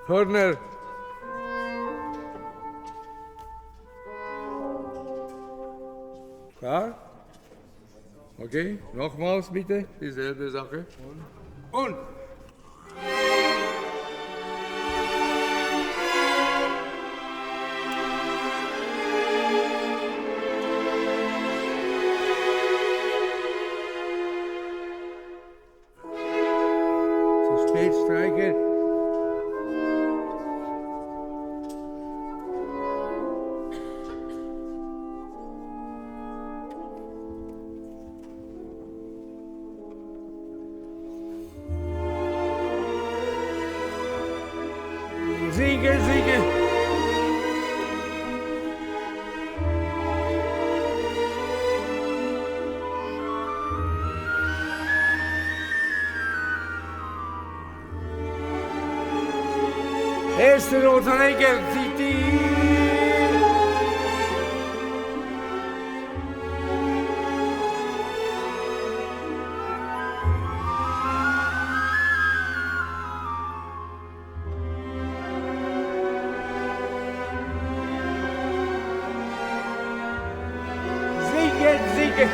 Hörner. Klar? Okay, nochmals bitte, dieselbe Sache. Und. Zu spät streichen. Siege, Siege. Erste rote Regel, City. Siege, Siege.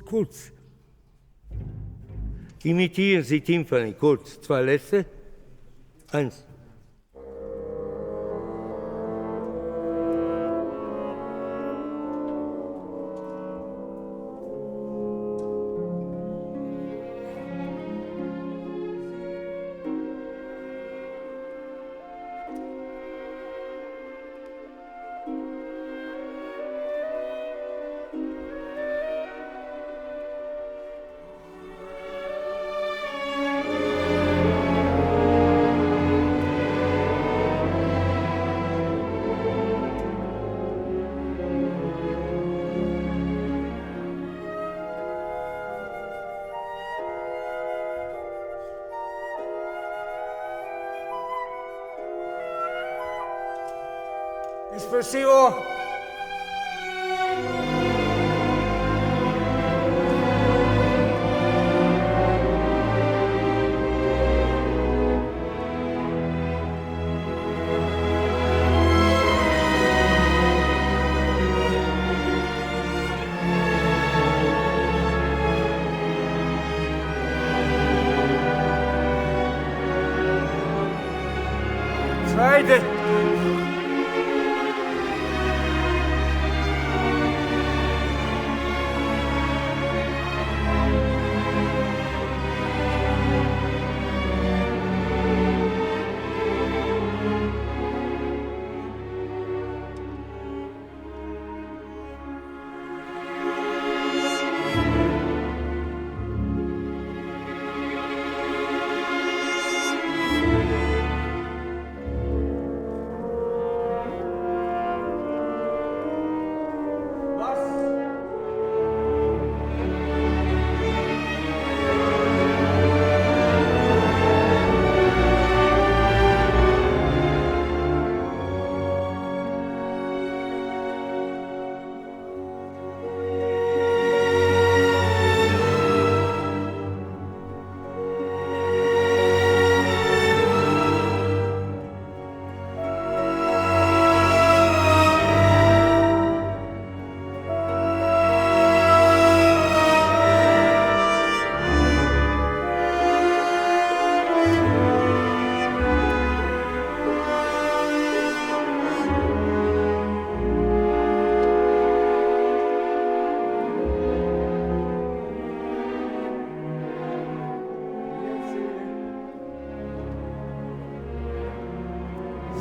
Kurz. Imitieren Sie Timpani, kurz. Zwei letzte. 1. Espressivo. Zweite.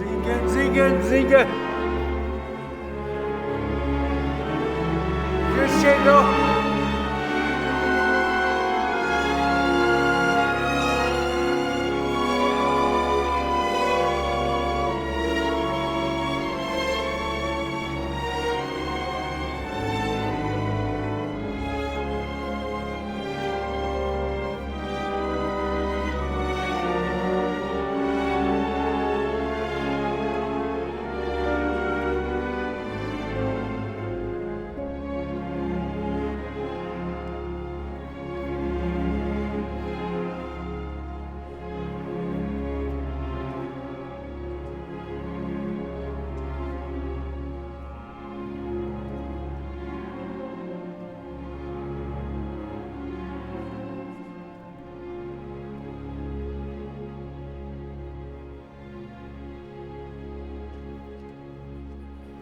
Singen, singen, singen. Crescendo.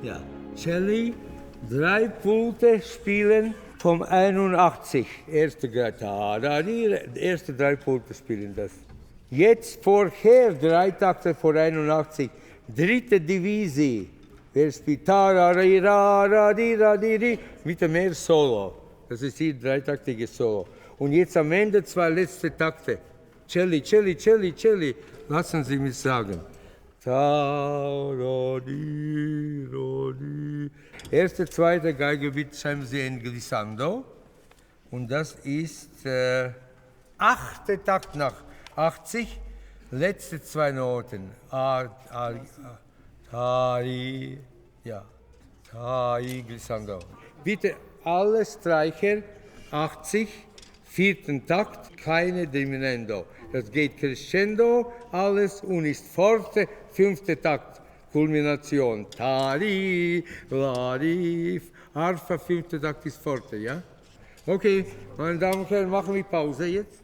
Ja, Celli, 3 Punkte spielen vom 81. Erste erste 3 Punkte spielen das. Jetzt vorher 3 Takte vor 81. Dritte Divisie. Wer spielt mit mehr Solo. Das ist hier 3-taktige Solo. Und jetzt am Ende 2 letzte Takte. Celli, Celli, Celli, Celli. Lassen Sie mich sagen. Erste, zweite Geige schreiben Sie in Glissando. Und das ist 8. Takt nach 80. Letzte 2 Noten. Glissando. Bitte alle Streicher 80. 4. Takt, keine Diminuendo. Das geht crescendo, alles und ist forte, 5. Takt, Kulmination. Tari, Larif, Arfa, 5. Takt ist forte, ja? Okay, meine Damen und Herren, machen wir Pause jetzt.